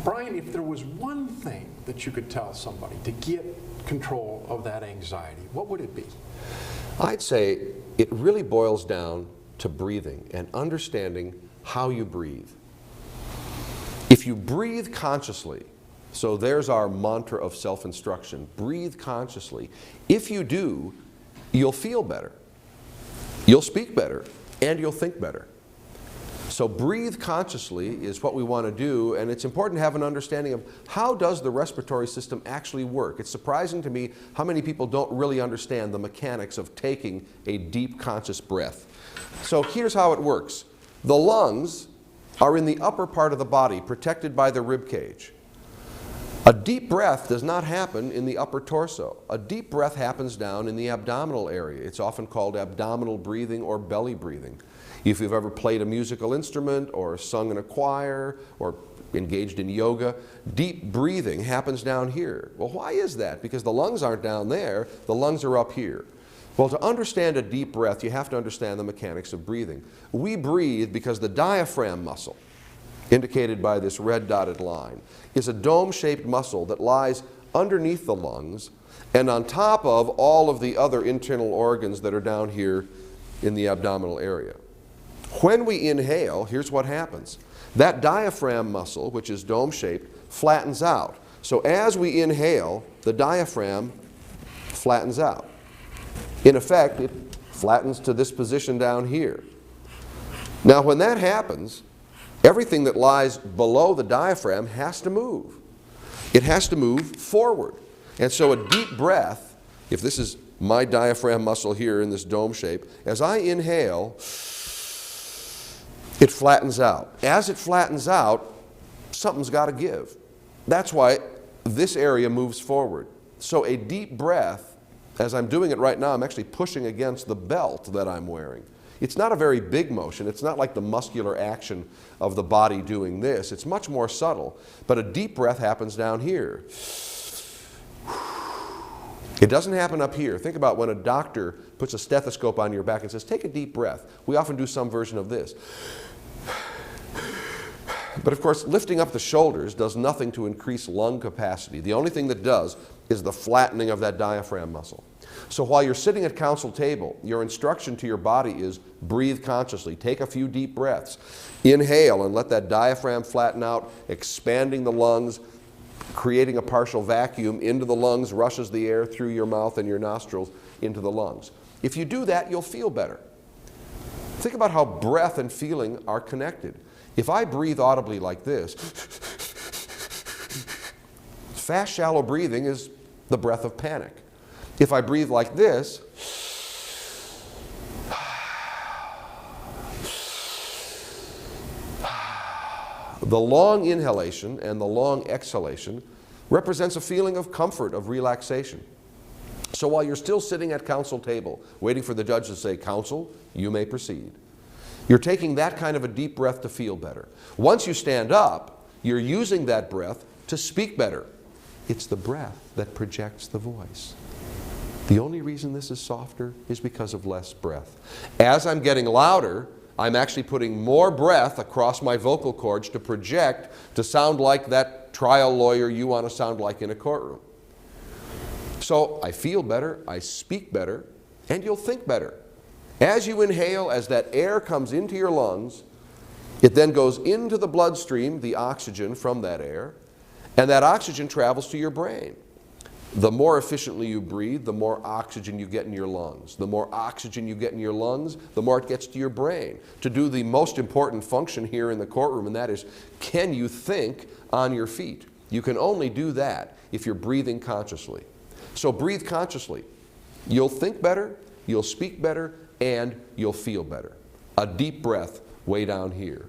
Brian, if there was one thing that you could tell somebody to get control of that anxiety, what would it be? I'd say it really boils down to breathing and understanding how you breathe. If you breathe consciously, so there's our mantra of self-instruction, breathe consciously. If you do, you'll feel better, you'll speak better, and you'll think better. So breathe consciously is what we want to do, and it's important to have an understanding of how does the respiratory system actually work. It's surprising to me how many people don't really understand the mechanics of taking a deep conscious breath. So here's how it works. The lungs are in the upper part of the body, protected by the rib cage. A deep breath does not happen in the upper torso. A deep breath happens down in the abdominal area. It's often called abdominal breathing or belly breathing. If you've ever played a musical instrument or sung in a choir or engaged in yoga, deep breathing happens down here. Well, why is that? Because the lungs aren't down there, the lungs are up here. Well, to understand a deep breath, you have to understand the mechanics of breathing. We breathe because the diaphragm muscle, indicated by this red dotted line, is a dome-shaped muscle that lies underneath the lungs and on top of all of the other internal organs that are down here in the abdominal area. When we inhale, here's what happens. That diaphragm muscle, which is dome-shaped, flattens out. So as we inhale, the diaphragm flattens out. In effect, it flattens to this position down here. Now, when that happens, everything that lies below the diaphragm has to move. It has to move forward. And so a deep breath, if this is my diaphragm muscle here in this dome shape, as I inhale, it flattens out. As it flattens out, something's got to give. That's why this area moves forward. So a deep breath, as I'm doing it right now, I'm actually pushing against the belt that I'm wearing. It's not a very big motion. It's not like the muscular action of the body doing this. It's much more subtle. But a deep breath happens down here. It doesn't happen up here. Think about when a doctor puts a stethoscope on your back and says, take a deep breath. We often do some version of this. But of course, lifting up the shoulders does nothing to increase lung capacity. The only thing that does is the flattening of that diaphragm muscle. So while you're sitting at council table, your instruction to your body is breathe consciously. Take a few deep breaths. Inhale and let that diaphragm flatten out, expanding the lungs, creating a partial vacuum into the lungs, rushes the air through your mouth and your nostrils into the lungs. If you do that, you'll feel better. Think about how breath and feeling are connected. If I breathe audibly like this, fast, shallow breathing is the breath of panic. If I breathe like this, the long inhalation and the long exhalation represents a feeling of comfort, of relaxation. So while you're still sitting at council table, waiting for the judge to say, counsel, you may proceed, you're taking that kind of a deep breath to feel better. Once you stand up, you're using that breath to speak better. It's the breath that projects the voice. The only reason this is softer is because of less breath. As I'm getting louder, I'm actually putting more breath across my vocal cords to project, to sound like that trial lawyer you want to sound like in a courtroom. So I feel better, I speak better, and you'll think better. As you inhale, as that air comes into your lungs, it then goes into the bloodstream, the oxygen from that air, and that oxygen travels to your brain. The more efficiently you breathe, the more oxygen you get in your lungs. The more oxygen you get in your lungs, the more it gets to your brain to do the most important function here in the courtroom, and that is, can you think on your feet? You can only do that if you're breathing consciously. So breathe consciously. You'll think better, you'll speak better, and you'll feel better. A deep breath way down here.